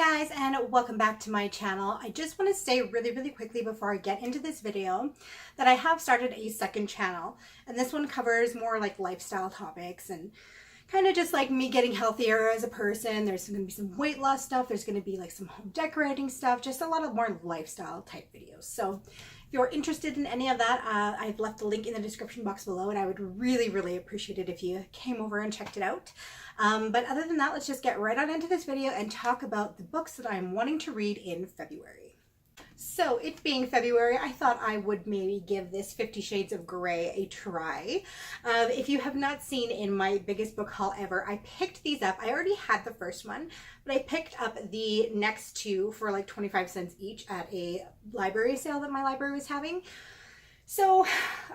Hi guys, and welcome back to my channel. I just want to say really quickly before I get into this video that I have started a second channel, and this one covers more like lifestyle topics and kind of just like me getting healthier as a person. There's going to be some weight loss stuff, there's going to be like some home decorating stuff, just a lot of more lifestyle type videos. So if you're interested in any of that, I've left the link in the description box below, and I would really appreciate it if you came over and checked it out. But other than that, let's just get right on into this video and talk about the books that I'm wanting to read in February. So it being February, I thought I would maybe give this 50 Shades of Grey a try. If you have not seen in my biggest book haul ever, I picked these up. I already had the first one, but I picked up the next two for like 25 cents each at a library sale that my library was having. So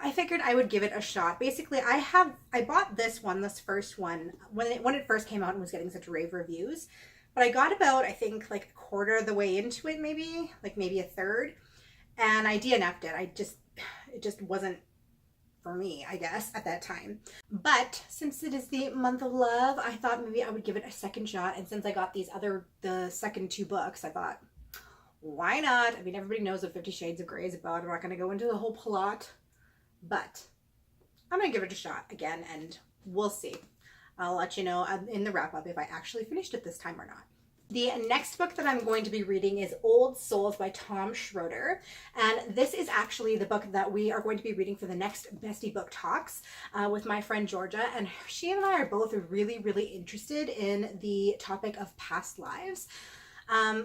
I figured I would give it a shot. Basically, I bought this first one, when it first came out and was getting such rave reviews. But I got about, I think, like a quarter of the way into it, maybe a third. And I DNF'd it. It just wasn't for me, I guess, at that time. But since it is the month of love, I thought maybe I would give it a second shot. And since I got the second two books, I thought, why not? I mean, everybody knows what 50 Shades of Grey is about. I'm not going to go into the whole plot, but I'm going to give it a shot again, and we'll see. I'll let you know in the wrap-up if I actually finished it this time or not. The next book that I'm going to be reading is Old Souls by Tom Schroeder, and this is actually the book that we are going to be reading for the next Bestie Book Talks with my friend Georgia, and she and I are both really interested in the topic of past lives.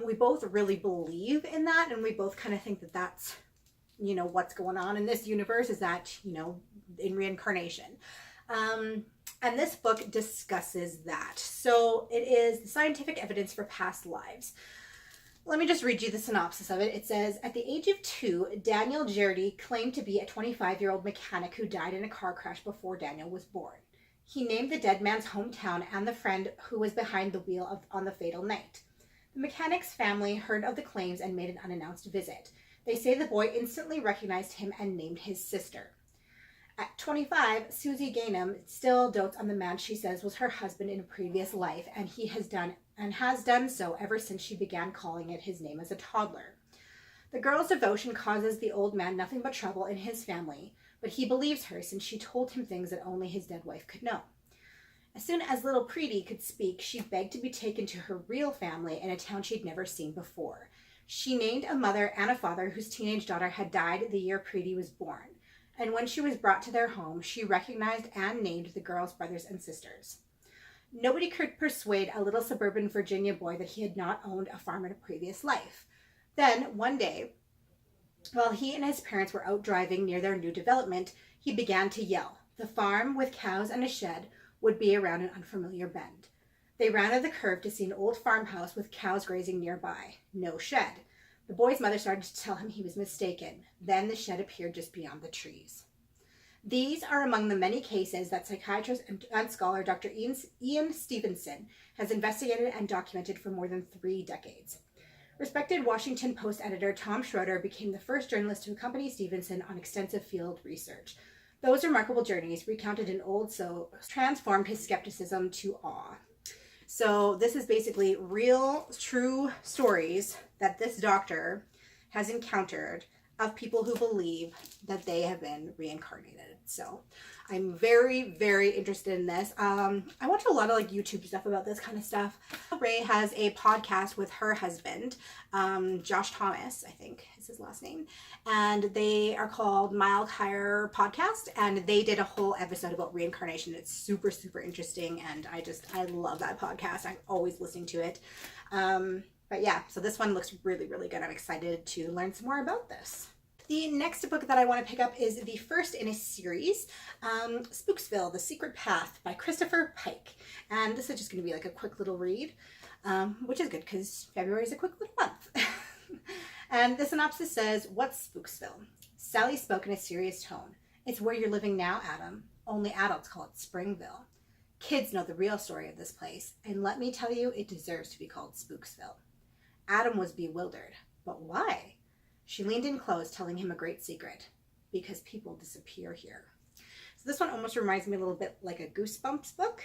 We both really believe in that, and we both kind of think that that's, you know, what's going on in this universe is that, you know, in reincarnation. And this book discusses that. So it is the scientific evidence for past lives. Let me just read you the synopsis of it. It says, at the age of 2, Daniel Jardy claimed to be a 25-year-old mechanic who died in a car crash before Daniel was born. He named the dead man's hometown and the friend who was behind the wheel on the fatal night. The mechanic's family heard of the claims and made an unannounced visit. They say the boy instantly recognized him and named his sister. At 25, Susie Gaynham still dotes on the man she says was her husband in a previous life, and he has done so ever since she began calling it his name as a toddler. The girl's devotion causes the old man nothing but trouble in his family, but he believes her since she told him things that only his dead wife could know. As soon as little Preety could speak, she begged to be taken to her real family in a town she'd never seen before. She named a mother and a father whose teenage daughter had died the year Preety was born. And when she was brought to their home, she recognized and named the girl's brothers and sisters. Nobody could persuade a little suburban Virginia boy that he had not owned a farm in a previous life. Then, one day, while he and his parents were out driving near their new development, he began to yell. The farm, with cows and a shed, would be around an unfamiliar bend. They rounded the curve to see an old farmhouse with cows grazing nearby. No shed. The boy's mother started to tell him he was mistaken. Then the shed appeared just beyond the trees. These are among the many cases that psychiatrist and scholar Dr. Ian Stevenson has investigated and documented for more than 3 decades. Respected Washington Post editor Tom Schroeder became the first journalist to accompany Stevenson on extensive field research. Those remarkable journeys, recounted in Old Souls, transformed his skepticism to awe. So this is basically real, true stories that this doctor has encountered of people who believe that they have been reincarnated. So I'm very interested in this. I watch a lot of like YouTube stuff about this kind of stuff. Ray has a podcast with her husband, Josh Thomas, I think is his last name, and they are called Mild Higher Podcast, and they did a whole episode about reincarnation. It's super interesting, and I love that podcast. I'm always listening to it. But yeah, so this one looks really good. I'm excited to learn some more about this. The next book that I want to pick up is the first in a series, Spooksville, The Secret Path by Christopher Pike. And this is just going to be like a quick little read, which is good because February is a quick little month. And the synopsis says, what's Spooksville? Sally spoke in a serious tone. It's where you're living now, Adam. Only adults call it Springville. Kids know the real story of this place, and let me tell you, it deserves to be called Spooksville. Adam was bewildered. But why? She leaned in close, telling him a great secret. Because people disappear here. So this one almost reminds me a little bit like a Goosebumps book.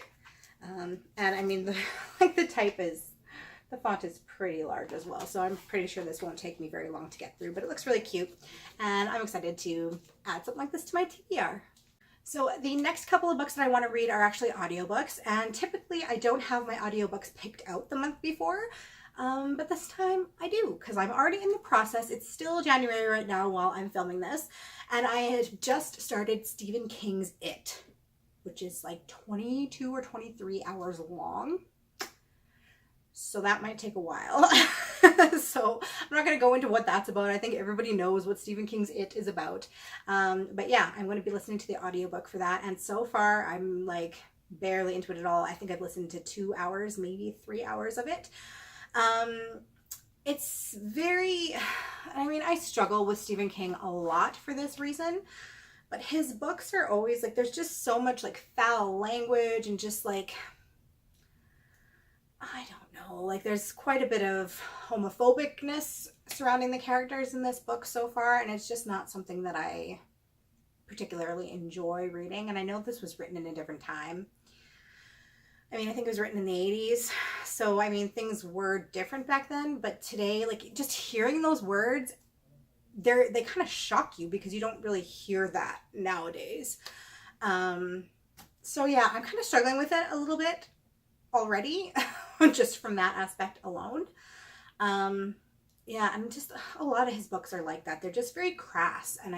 And I mean, the type is The font is pretty large as well, so I'm pretty sure this won't take me very long to get through, but it looks really cute, and I'm excited to add something like this to my TBR. So the next couple of books that I want to read are actually audiobooks, and typically I don't have my audiobooks picked out the month before, but this time I do, because I'm already in the process. It's still January right now while I'm filming this, and I had just started Stephen King's It, which is like 22 or 23 hours long. So that might take a while. So I'm not going to go into what that's about. I think everybody knows what Stephen King's It is about. But yeah, I'm going to be listening to the audiobook for that. And so far, I'm like barely into it at all. I think I've listened to 2 hours, maybe 3 hours of it. It's very, I mean, I struggle with Stephen King a lot for this reason. But his books are always like, there's just so much like foul language and just like, I don't know, like there's quite a bit of homophobicness surrounding the characters in this book so far, and it's just not something that I particularly enjoy reading. And I know this was written in a different time. I mean, I think it was written in the 80s, so I mean, things were different back then, but today, like just hearing those words, they kind of shock you because you don't really hear that nowadays. So yeah, I'm kind of struggling with it a little bit already, just from that aspect alone. Yeah, and just a lot of his books are like that. They're just very crass, and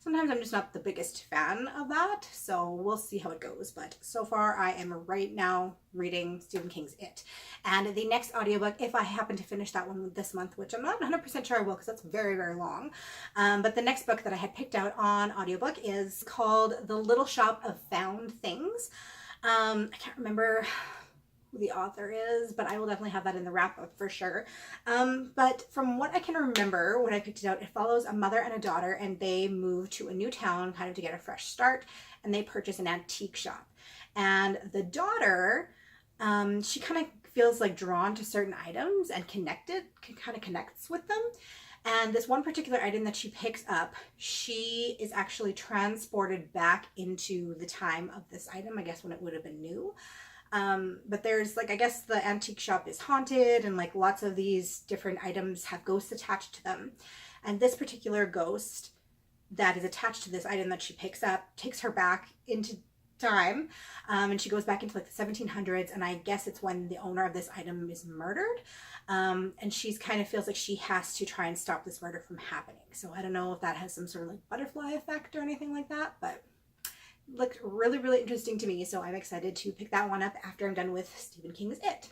sometimes I'm just not the biggest fan of that, so we'll see how it goes. But so far, I am right now reading Stephen King's It. And the next audiobook, if I happen to finish that one this month, which I'm not 100% sure I will because that's very, very long, but the next book that I had picked out on audiobook is called The Little Shop of Found Things. I can't remember who the author is, but I will definitely have that in the wrap-up for sure. But from what I can remember when I picked it out, it follows a mother and a daughter, and they move to a new town kind of to get a fresh start, and they purchase an antique shop. And the daughter, she kind of feels like drawn to certain items and kind of connects with them. And this one particular item that she picks up, she is actually transported back into the time of this item, I guess when it would have been new. But there's like, I guess the antique shop is haunted, and like lots of these different items have ghosts attached to them. And this particular ghost that is attached to this item that she picks up takes her back into time, and she goes back into like the 1700s, and I guess it's when the owner of this item is murdered, and she's kind of feels like she has to try and stop this murder from happening. So I don't know if that has some sort of like butterfly effect or anything like that, but looked really, really interesting to me, so I'm excited to pick that one up after I'm done with Stephen King's It.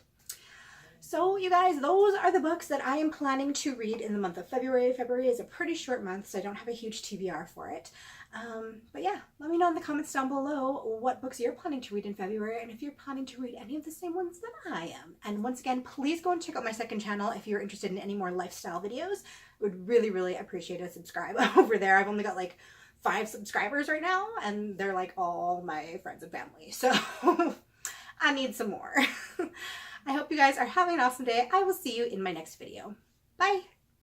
So you guys, those are the books that I am planning to read in the month of February. February is a pretty short month, so I don't have a huge TBR for it. But yeah, let me know in the comments down below what books you're planning to read in February, and if you're planning to read any of the same ones that I am. And once again, please go and check out my second channel if you're interested in any more lifestyle videos. I would really, really appreciate a subscribe over there. I've only got like 5 subscribers right now, and they're like all my friends and family, so I need some more. I hope you guys are having an awesome day. I will see you in my next video. Bye!